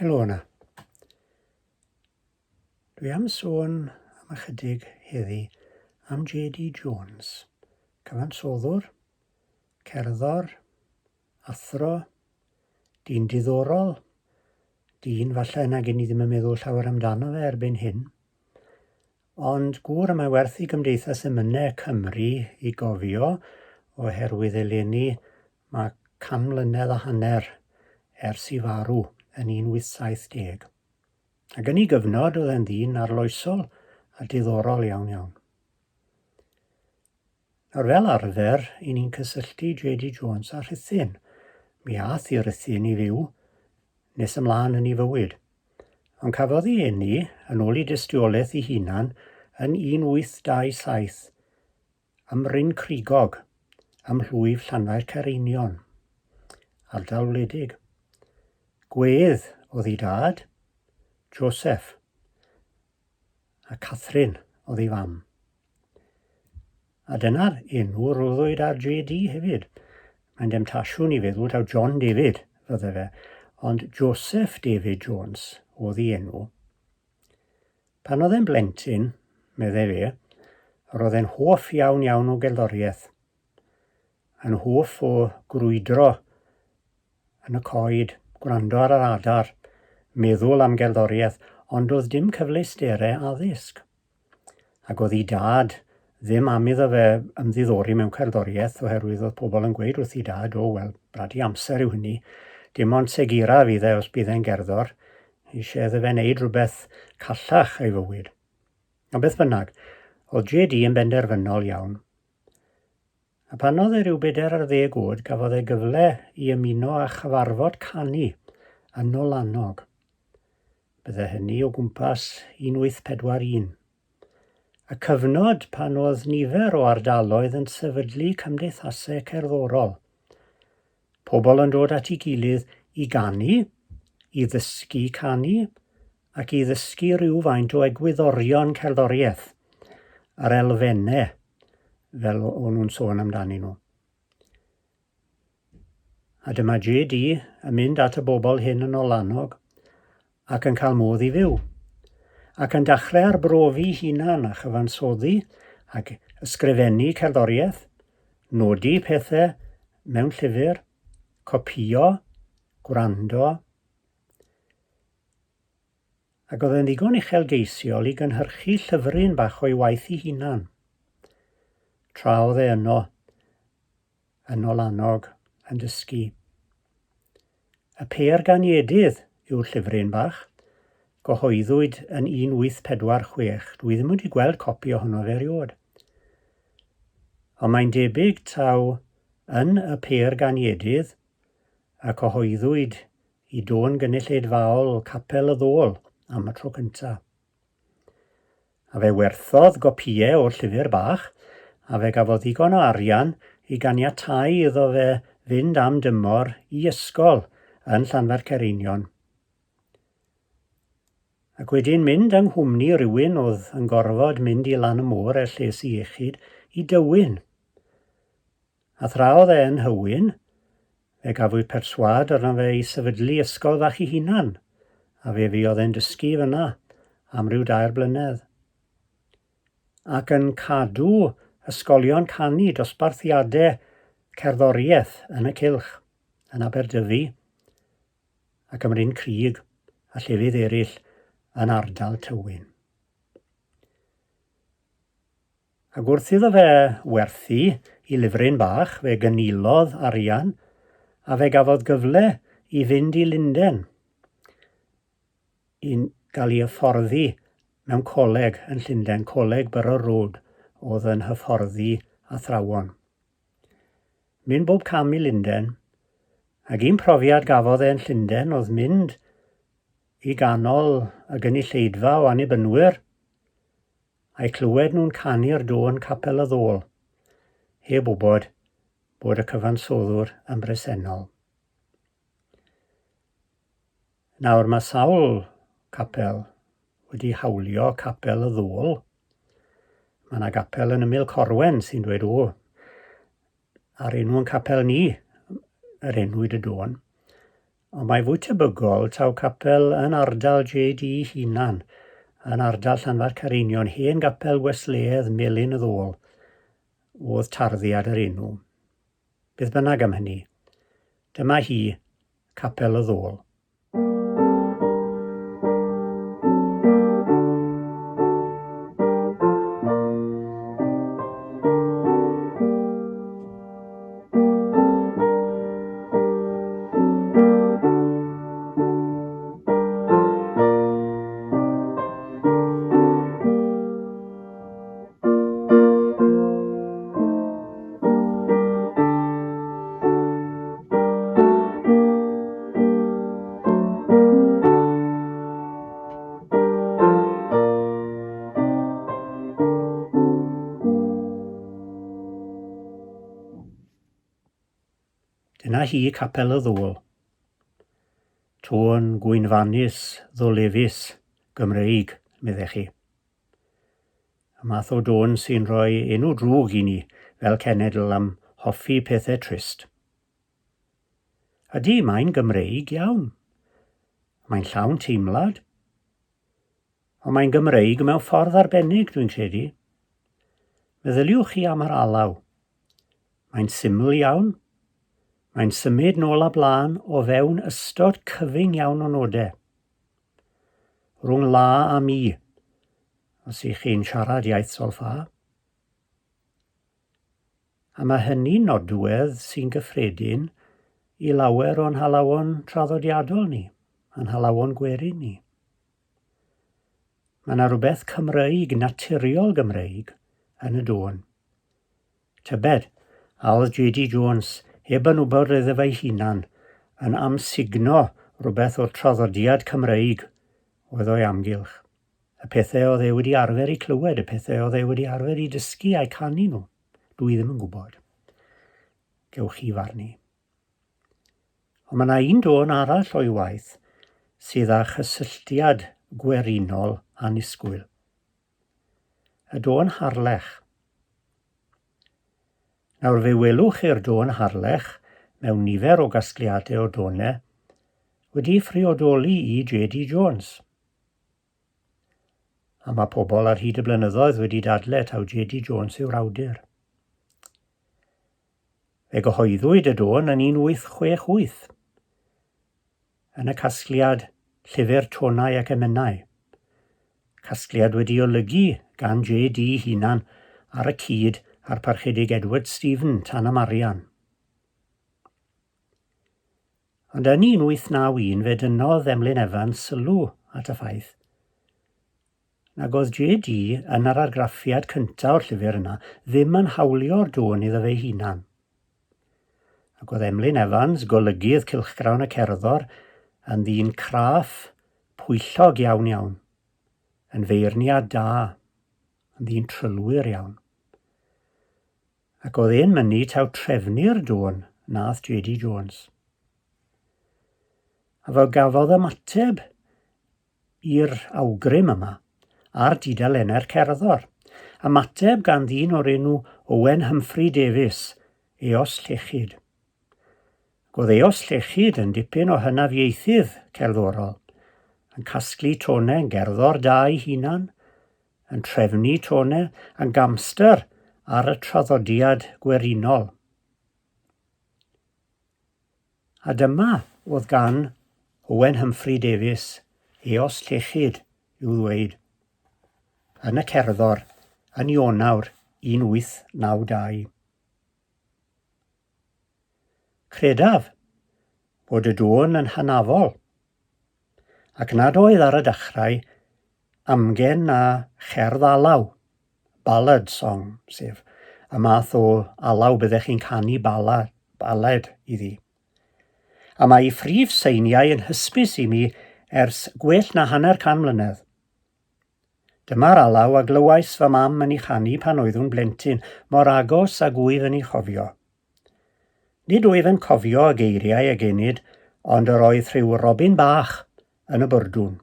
Helo yna. Dwi am sôn am ychydig heddi am J.D. Jones, cyfansoddwr, cerddor, athro, dyn diddorol, dyn falle nag i ni ddim yn meddwl llawer amdano fe erbyn hyn, ond gŵr yma werth i Gymdeithas Emynau Cymru i gofio oherwydd eleni mae 100 mlynedd a hanner ers i farw yn 1870. Ac yn ei gyfnod oedd e'n ddyn arloesol a diddorol iawn. Nawr fel arfer, i ni'n cysylltu J.D. Jones a Rhuthun. Mi ath i Rhuthun i fyw nes ymlaen yn ei fywyd. Ond cafodd ei eni, yn ôl i dystiolaeth ei hunan, yn 1827, ym Mryn Crigog, ym mhlwyf Llanfair Cereinion, ardal wledig. Gwaith oedd ei dad, Joseph, a Catherine oedd ei fam. A dyna'r enw roddwyd ar J.D. hefyd. Mae'n demtasiwn i feddwl taw John David fydde fe, ond Joseph David Jones oedd ei enw. Pan oedd e'n blentyn, meddai fe, roedd e'n hoff iawn o gerddoriaeth. Yn hoff o grwydro yn y coed, gwrando ar yr adar, meddwl am gerddoriaeth, ond oedd dim cyfleusterau addysg. Ac oedd ei dad ddim am iddo fe ymddiddori mewn cerddoriaeth oherwydd oedd pobl yn gweud wrth ei dad, bradi amser yw hynny, dim ond segira fydd os bydd e'n gerddor, eisiau iddo fe wneud rhywbeth callach ei fywyd. Ond beth bynnag, oedd J.D. yn benderfynol iawn. A pan oedd e rhyw 40 oed, gafodd e gyfle i ymuno â chyfarfod canu yn Nolanog. Bydde hynny o gwmpas 1841. Y cyfnod pan oedd nifer o ardaloedd yn sefydlu cymdeithasau cerddorol. Pobl yn dod at ei gilydd i ganu, i ddysgu canu, ac i ddysgu rhywfaint o egwyddorion cerddoriaeth, yr elfennau, fel o'n nhw'n sôn amdanyn nhw. A dyma J.D. yn mynd at y bobl hyn yn Nolanog ac yn cael modd i fyw, ac yn dechrau arbrofi hunan a chyfansoddi ac ysgrifennu cerddoriaeth, nodi pethau mewn llyfr, copïo, gwrando, ac oedd e'n ddigon uchelgeisiol i gynhyrchu llyfryn bach o'i waith ei hunan. Tra oedd e yno, yn Nolanog, yn dysgu. Y Peirganiadydd yw'r llyfryn bach, gyhoeddwyd yn 1846. Dwi ddim wedi gweld copi ohono fe erioed. Ond mae'n debyg taw yn y Peirganiadydd a cyhoeddwyd i dôn gynulleidfaol Capel y Ddôl am y tro cyntaf. A fe werthodd gopïau o'r llyfr bach, a fe gafodd ddigon o arian i ganiatáu iddo fe fynd am dymor i ysgol yn Llanfair Cereinion. Ac wedyn mynd yng nghwmni rhywun oedd yn gorfod mynd i lan y môr lles i iechyd i Dywyn. A thra oedd e yn Hywyn, fe gafwyd perswad arno fe i sefydlu ysgol fach ei hunan, a fe oedd e'n dysgu fyna am ryw 2 blynedd. Ac yn cadw ysgolion canu dosbarthiadau cerddoriaeth yn y cylch, yn Aberdyfi, ac ym Mryn Crug a llefydd eraill yn ardal Tywyn. Ac wrth iddo fe werthu i lyfryn bach, fe gynilodd arian, a fe gafodd gyfle i fynd i Lundain, i gael ei hyfforddi mewn coleg yn Llundain, coleg Borough Road, oedd yn hyfforddi athrawon. Mynd bob cam i Lundain, ac un profiad gafodd e'n Llundain oedd mynd i ganol y gynulleidfa o annibynwyr, a'i clywed nhw'n canu'r dôn Capel y Ddôl, heb wybod bod y cyfansoddwr yn bresennol. Nawr mae sawl capel wedi hawlio Capel y Ddôl. Mae yna gapel yn ymyl Corwen sy'n dweud ar enw yn capel ni, yr enwyd y dôn. ond mae fwy tebygol taw capel yn ardal JD hunan, yn ardal Llanfair Cerinion, hen gapel Wesleyedd Melyn y Ddôl, oedd tarddiad yr enw. Beth bynnag am hynny, dyma hi, capel y Ddôl. Dyna hi capel y Ddôl. Tôn gwynfanus, ddolefus, Gymreig, meddech chi. Y math o dôn sy'n rhoi enw drwg i ni fel cenedl am hoffi pethau trist. Ydy, mae'n Gymreig iawn. Mae'n llawn teimlad. Ond mae'n Gymreig mewn ffordd arbennig, dwi'n credu. Meddyliwch chi am yr alaw. Mae'n syml iawn. Mae'n symud nôl a blaen o fewn ystod cyfyng iawn o nodau. Rhwng la a mi, os ych chi'n siarad iaith solffa. A mae hynny'n nodwedd sy'n gyffredin i lawer o'n halawon traddodiadol ni, yn halawon gwerin ni. Mae yna rhywbeth Cymreig, naturiol Gymreig, yn y dôn. Tybed, a oedd J.D. Jones, heb yn wybod iddo fe'i hunan, yn amsugno rhywbeth o'r traddodiad Cymreig oedd o'i amgylch. Y pethau oedd e wedi arfer i clywed, y pethau oedd e wedi arfer i dysgu a'i canu nhw. Dwi ddim yn gwybod. Gewch chi farnu. Ond mae yna un dôn arall o'i waith sydd â chysylltiad gwerinol annisgwyl. Y dôn harlech. Nawr fe welwch i'r dôn harlech mewn nifer o gasgliadau o donau wedi phriodoli i J.D. Jones. A mae pobl ar hyd y blynyddoedd wedi dadlau taw J.D. Jones yw'r awdur. Fe gyhoeddwyd y dôn yn 1868 yn y casgliad Llyfr Tonau ac Emynau. Casgliad wedi olygu gan J.D. hunan ar y cyd a'r parchedig Edward Stephen tan y Marian. Ond yn 1891 fe dynnodd Emlyn Evans sylw at y ffaith nag oedd J.D. yn yr argraffiad cyntaf o'r llyfr yna ddim yn hawlio'r dôn iddo fe hunan. Ac oedd Emlyn Evans, golygydd cylchgrawn y cerddor, yn ddyn craff, pwyllog iawn iawn, yn feirniad da, yn ddyn trylwyr iawn. Ac oedd e'n mynnu taw trefnu'r dôn nath J.D. Jones. A fel gafodd ymateb i'r awgrym yma ar dudalennau'r cerddor. Ymateb gan ddyn o'r enw Owen Humphrey Davies, eos llechyd. Ac oedd eos llechyd yn dipyn o hynafieithydd cerddorol, yn casglu tonau gerddor da ei hunan, yn trefnu tonau, yn gamster ar y traddodiad gwerinol. A dyma oedd gan Owen Humphrey Davies eos llechyd i'w ddweud yn y cerddor yn Ionawr 1892. Credaf bod y dôn yn hynafol, ac nad oedd ar y dechrau amgen na cherdd alaw, ballad song, sef y math o alaw byddech chi'n canu ballad iddi. A mae ei phrif seiniau yn hysbys i mi ers gwell na 100 mlynedd. Dyma'r alaw a glywais fy mam yn ei chanu pan oeddwn blentyn, mor agos a gwyf yn ei chofio. Nid wyf yn cofio y geiriau y genid, ond yr oedd rhyw robin bach yn y byrdwn,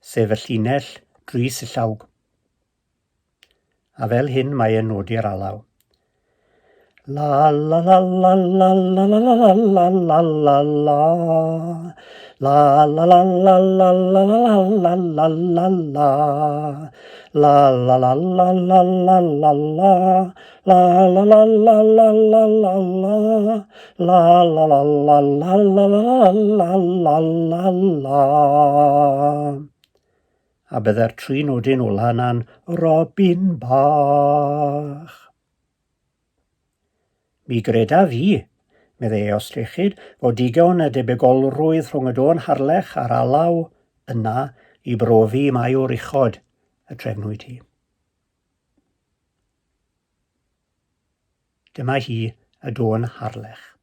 sef y llinell dris y llawg. A fel hyn mae e'n nodi'r alaw. La la la la la la la la la la la la. La la la la la la la la la la la. La la la la la la la la. La la la la la la la la. La la la la la la la la la la. A bydde'r tri nodyn ola na'n robin bach. Mi greda fi, meddai Ostrechyd, fod digon y debygolrwydd rhwng y dôn harlech a'r alaw yna i brofi mai o'r uchod y trefnwyd hi. Dyma hi y dôn harlech.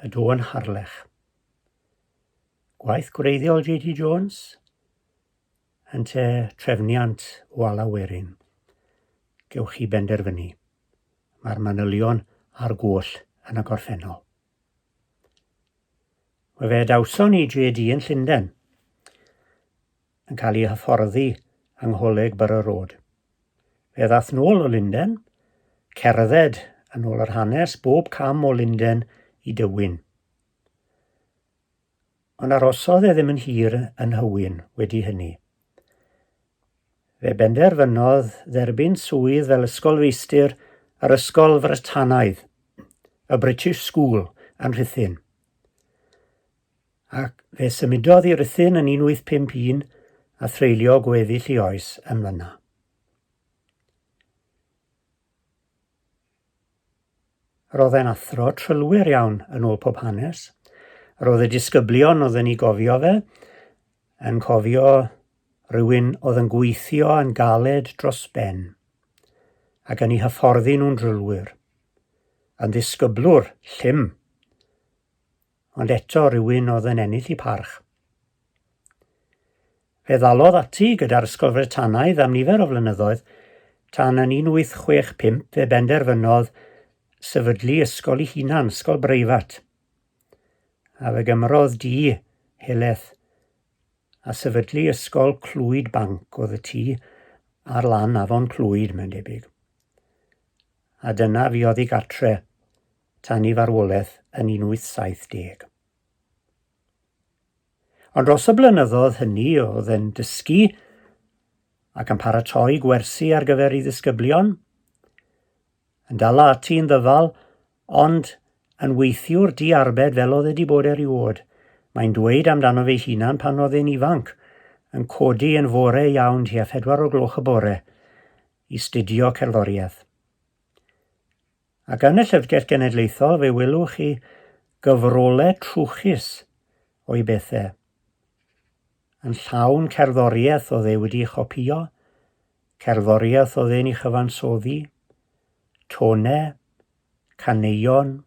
Y dôn harlech. Gwaith gwreiddiol J.D. Jones yn te trefniant o alawerin. Gewch chi benderfynu. Mae'r manylion a'r goll yn y gorffennol. Mae fe dawson i J.D. yn Llundain yn cael ei hyfforddi yng Ngholeg Borough Road. Fe ddath nôl o Llundain, cerdded yn ôl yr hanes bob cam o Llundain i Dywyn. Ond arosodd e ddim yn hir yn Hywyn wedi hynny. Fe benderfynodd dderbyn swydd fel ysgolfeistir yr Ysgol Frytanaidd, y British School yn Rhuthun. Ac fe symudodd i Rhuthun yn 1851 a threulio gweddill ei oes yn fyna. Roedd e'n athro trylwyr iawn yn ôl pob hanes. Roedd y disgyblion oedd yn ei gofio fe, yn cofio rhywun oedd yn gweithio yn galed dros ben, ac yn ei hyfforddi nhw'n drylwyr, yn ddisgyblwr llym, ond eto rhywun oedd yn ennill ei parch. Fe ddalodd ati gyda'r Ysgol Frytanaidd am nifer o flynyddoedd, tan yn 1865 fe benderfynodd sefydlu ysgol ei hunan, ysgol breifat, a fe gymrodd di heleth a sefydlu ysgol Clwyd Banc oedd y tŷ ar lan Afon Clwyd, mae'n debyg. A dyna fi oedd ei gartre tan i farwolaeth yn 1870. Ond dros y blynyddoedd hynny oedd yn dysgu ac yn paratoi gwersi ar gyfer ei ddisgyblion, yn dala ati yn ddyfal, ond yn weithiwr di-arbed fel oedd wedi bod erioed. Mae'n dweud amdano fe hunan pan oedd e'n ifanc, yn codi yn fore iawn tua 4 y bore i studio cerddoriaeth. Ac yn y Llyfrgell Genedlaethol fe welwch chi gyfrolau trwchus o'i bethau. Yn llawn cerddoriaeth oedd e wedi chopio, cerddoriaeth oedd e'n ei chyfansoddi, tonau, caneuon,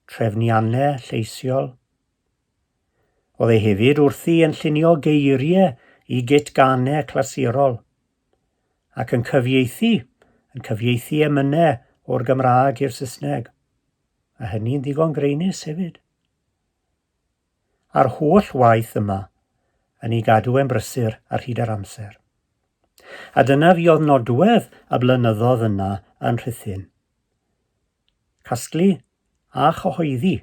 trefniannau lleisiol. Oedd e hefyd wrthi yn llunio geiriau i gitganau clasurol ac yn cyfieithu emynau o'r Gymraeg i'r Saesneg, a hynny'n ddigon greinus hefyd. A'r holl waith yma yn ei gadw e'n brysur ar hyd yr amser. A dyna fi oedd nodwedd y blynyddoedd yna yn Rhuthun. Casglu a chyhoeddi.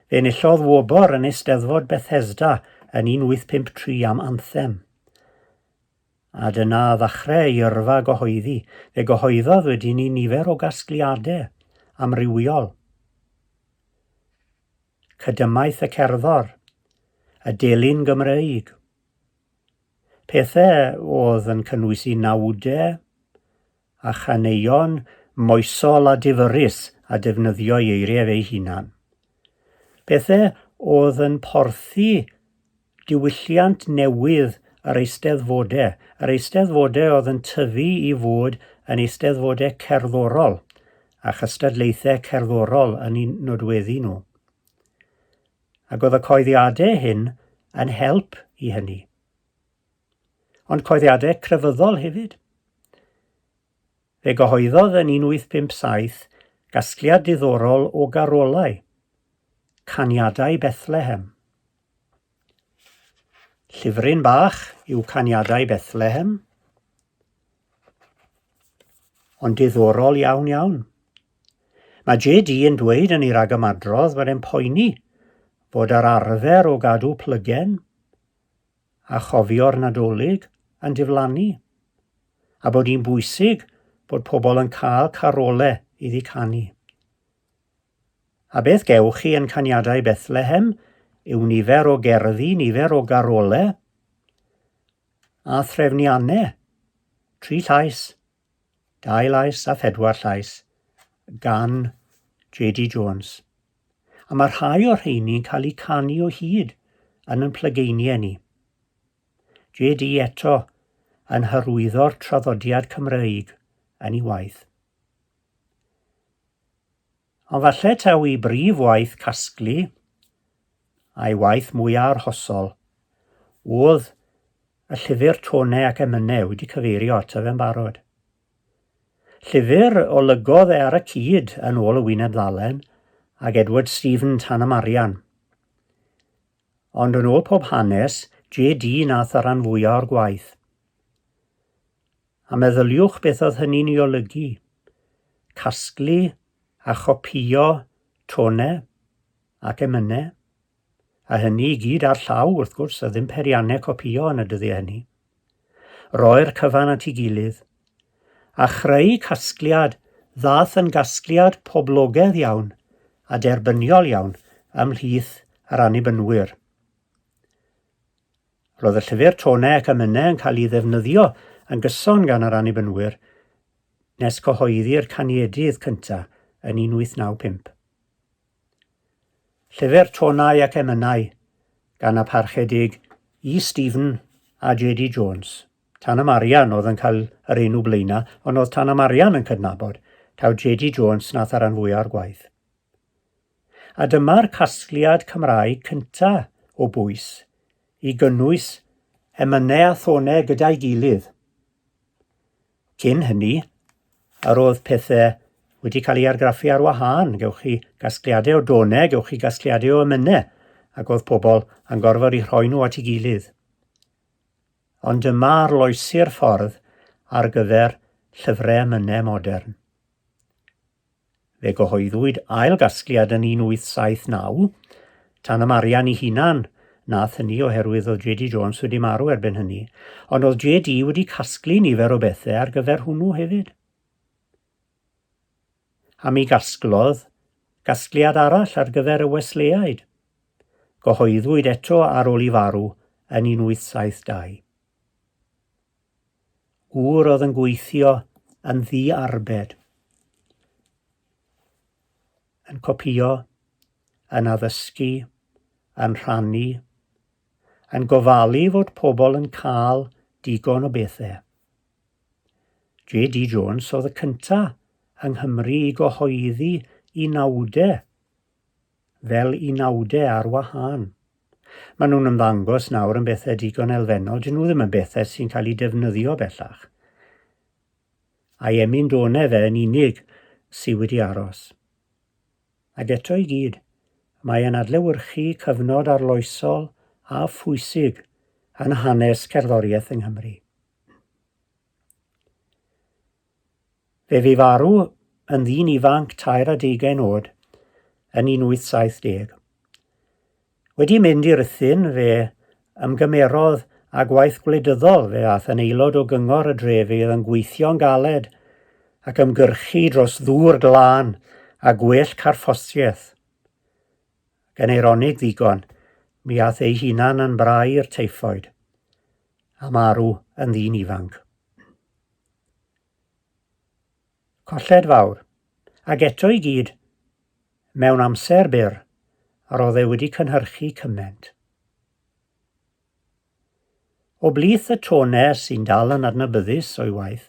Fe enillodd wobr yn Eisteddfod Bethesda yn 1853 am anthem. A dyna ddechrau ei yrfa gyhoeddi. Fe gyhoeddodd wedi ni nifer o gasgliadau amrywiol. Cydymaeth y cerddor, y delyn Gymreig. Pethau oedd yn cynnwys i nawdau a chaneuon moesol a difyrus a defnyddio eiriau fe'i hunan. Pethau oedd yn porthi diwylliant newydd yr eisteddfodau. Yr eisteddfodau oedd yn tyfu i fod yn eisteddfodau cerddorol a chystadlaethau cerddorol yn eu nodweddu nhw. Ac oedd y coeddiadau hyn yn help i hynny. Ond coeddiadau crefyddol hefyd. Fe gyhoeddodd yn 1857 gasgliad diddorol o garolau, Caniadau Bethlehem. Llyfryn bach yw Caniadau Bethlehem, ond diddorol iawn iawn. Mae J.D. yn dweud yn ei ragymadrodd bod e'n poeni fod yr arfer o gadw plygen a chofio'r Nadolig yn diflannu, a bod hi'n bwysig bod pobl yn cael carolau iddi canu. A beth gewch chi yn Caniadau Bethlehem yw nifer o gerddi, nifer o garolau a threfniannau, 3 llais, 2 lais a 4 llais, gan J.D. Jones. A mae rhai o'r rheini'n cael eu canu o hyd yn plygeiniau ni. J.D. eto yn hyrwyddo'r traddodiad Cymreig yn ei waith. Ond falle taw ei brif waith casglu, a'i waith mwyaf arhosol, oedd y llyfr Tonau ac Emynau wedi cyfeirio ato fe'n barod. Llyfr olygodd ar y cyd yn ôl y Wyneb Ddalen ac Edward Stephen Tanamarian. Ond yn ôl pob hanes, J.D. nath y rhan fwyaf o'r gwaith. A meddyliwch beth oedd hynny'n ei olygu. Casglu a chopïo tonau ac emynau, a hynny i gyd ar llaw, wrth gwrs, a ddim periannau copïo yn y dyddiau hynny. Roi'r cyfan at ei gilydd, a chreu casgliad ddath yn gasgliad poblogaidd iawn a derbyniol iawn ymhlith yr annibynwyr. Roedd y llyfr Tonau ac Emynau yn cael ei ddefnyddio yn gyson gan yr annibynwyr nes cyhoeddi'r Caniedydd cyntaf yn 1895. Llyfr Tonau ac Emynau gan y parchedig E. Stephen a J.D. Jones. Tanamarian oedd yn cael yr enw blaena, ond oedd Tanamarian yn cydnabod taw J.D. Jones nath ar ran fwyaf o'r gwaith. A dyma'r casgliad Cymraeg cyntaf o bwys i gynnwys emynau a thonau gyda'i gilydd. Cyn hynny, yr oedd pethau wedi cael ei argraffu ar wahân. Gewch chi gasgliadau o donau, gewch chi gasgliadau o emynau, ac oedd pobl yn gorfod i rhoi nhw at ei gilydd. Ond dyma arloesi'r ffordd ar gyfer llyfrau emynau modern. Fe gyhoeddwyd ail gasgliad yn 1879, Tanamarian ei hunan nath hynny oherwydd oedd J.D. Jones wedi marw erbyn hynny, ond oedd J.D. wedi casglu nifer o bethau ar gyfer hwnnw hefyd. A mi gasglodd gasgliad arall ar gyfer y Wesleyaid. Gyhoeddwyd eto ar ôl i farw yn 1872. Gŵr oedd yn gweithio yn ddi-arbed, yn copïo, yn addysgu, yn rhannu, yn gofalu fod pobl yn cael digon o bethau. J.D. Jones oedd y cyntaf yng Nghymru i gyhoeddi unawdau fel unawdau ar wahân. Maen nhw'n ymddangos nawr yn bethau digon elfennol, dyn nhw ddim yn bethau sy'n cael ei defnyddio bellach. A'i emyn-donau fe yn unig sydd wedi aros. Ac eto i gyd, mae yn adlewyrchu cyfnod arloesol a phwysig yn hanes cerddoriaeth yng Nghymru. Fe fu farw yn ddyn ifanc 23 oed yn 1870. Wedi mynd i Rhuthun, fe ymgymerodd a gwaith gwleidyddol. Fe ath yn aelod o gyngor y drefydd yn gweithio'n galed ac ymgyrchu dros ddŵr glân a gwell carffosiaeth. Gan eironig ddigon, mi ath ei hunan yn brai'r teiffod a marw yn ddyn ifanc. Colled fawr, ac eto i gyd, mewn amser byr, a roedd e wedi cynhyrchu cyment. O blith y tonau sy'n dal yn adnabyddus o'i waith,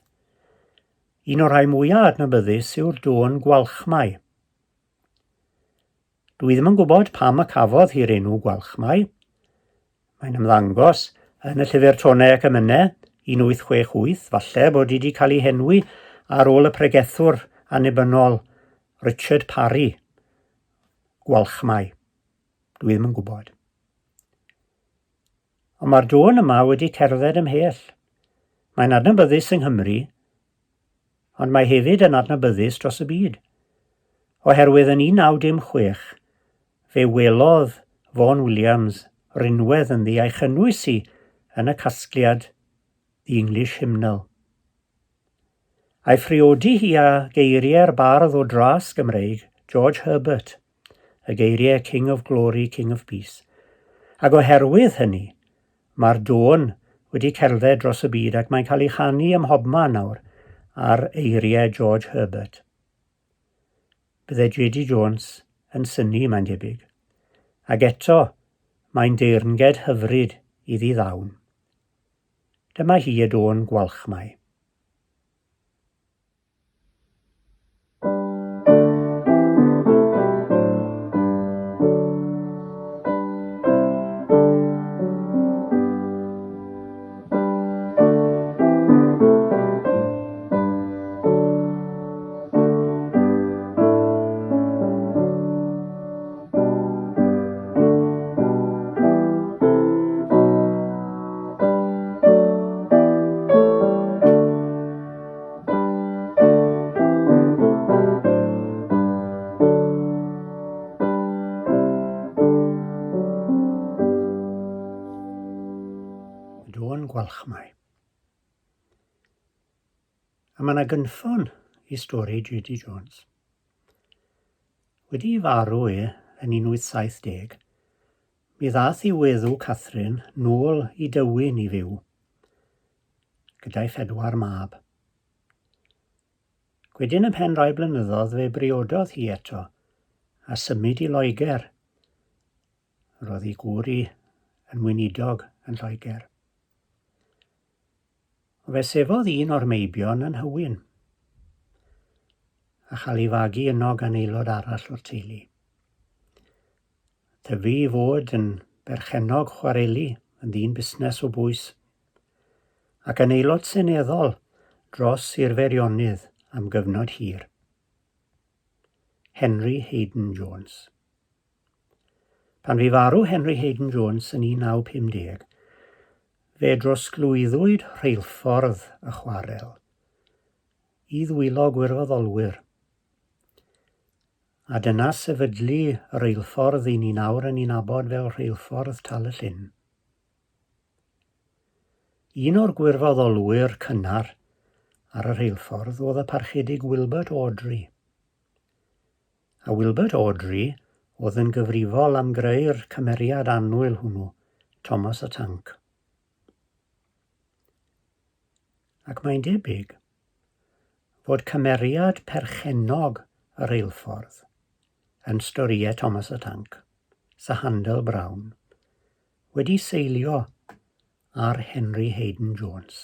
un o'r rhai mwyaf adnabyddus yw'r dôn gwalchmai. Dwi ddim yn gwybod pam y cafodd hi'r enw gwalchmai. Mae'n ymddangos yn y llyfr tonau ac emynau 1868, falle bod wedi cael ei henwi ar ôl y pregethwr annibynnol Richard Parry. Gwalchmai. Dwi ddim yn gwybod. Ond mae'r dôn yma wedi cerdded ymhell. Mae'n adnabyddus yng Nghymru, ond mae hefyd yn adnabyddus dros y byd. Oherwydd yn 1916, fe welodd Vaughan Williams rinwedd ynddi a'i chynnwys i yn y casgliad The English Hymnal. A'i phriodi hi a geiriau'r bardd o dras Gymreig, George Herbert, y geiriau King of Glory, King of Peace. Ac oherwydd hynny, mae'r dôn wedi cerdded dros y byd ac mae'n cael ei chanu ym mhobman nawr ar eiriau George Herbert. Bydde J.D. Jones yn syni, mae'n debyg. Ac eto, mae'n deyrnged hyfryd iddi ddawn. Dyma hi y dôn gwalchmai. Gwalchmai. A mae yna gynffon i stori J.D. Jones. Wedi farw yn 1870, mi ddaeth i weddw Catherine nôl i Dywyn i fyw, gyda'i 4 mab. Wedyn y pen rai blynyddoedd fe briododd hi eto, a symud i Loegr. Roedd ei gŵr hi yn weinidog yn Lloegr. Fe sefodd un o'r meibion yn Hywyn, a chael ei fagu yno gan aelod arall o'r teulu. Tyfu i fod yn berchenog chwareli yn ddyn busnes o bwys, ac yn aelod seneddol dros i'r Feirionnydd am gyfnod hir. Henry Hayden Jones. Pan fu farw Henry Hayden Jones yn 1950, fe drosglwyddwyd rheilffordd y chwarel i ddwylo gwirfoddolwyr. A dyna sefydlu y rheilffordd i ni nawr yn ei nabod fel rheilffordd Tal y Llyn. Un o'r gwirfoddolwyr cynnar ar y rheilffordd oedd y parchedig Wilbert Awdry. A Wilbert Awdry oedd yn gyfrifol am greu'r cymeriad annwyl hwnnw, Thomas y Tank. Ac mae'n debyg fod cymeriad perchenog y reilffordd yn storiau Thomas y Tank, Sir Handel Brown, wedi seilio ar Henry Hayden Jones.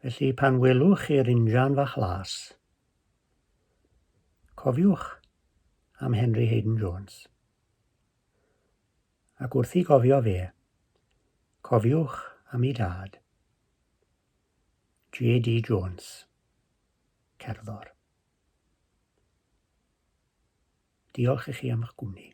Felly pan welwch chi'r injan fach las, cofiwch am Henry Hayden Jones. Ac wrth i gofio fe, cofiwch am ei dad, J.D. Jones, cerddor. Diolch i chi am eich gwmni.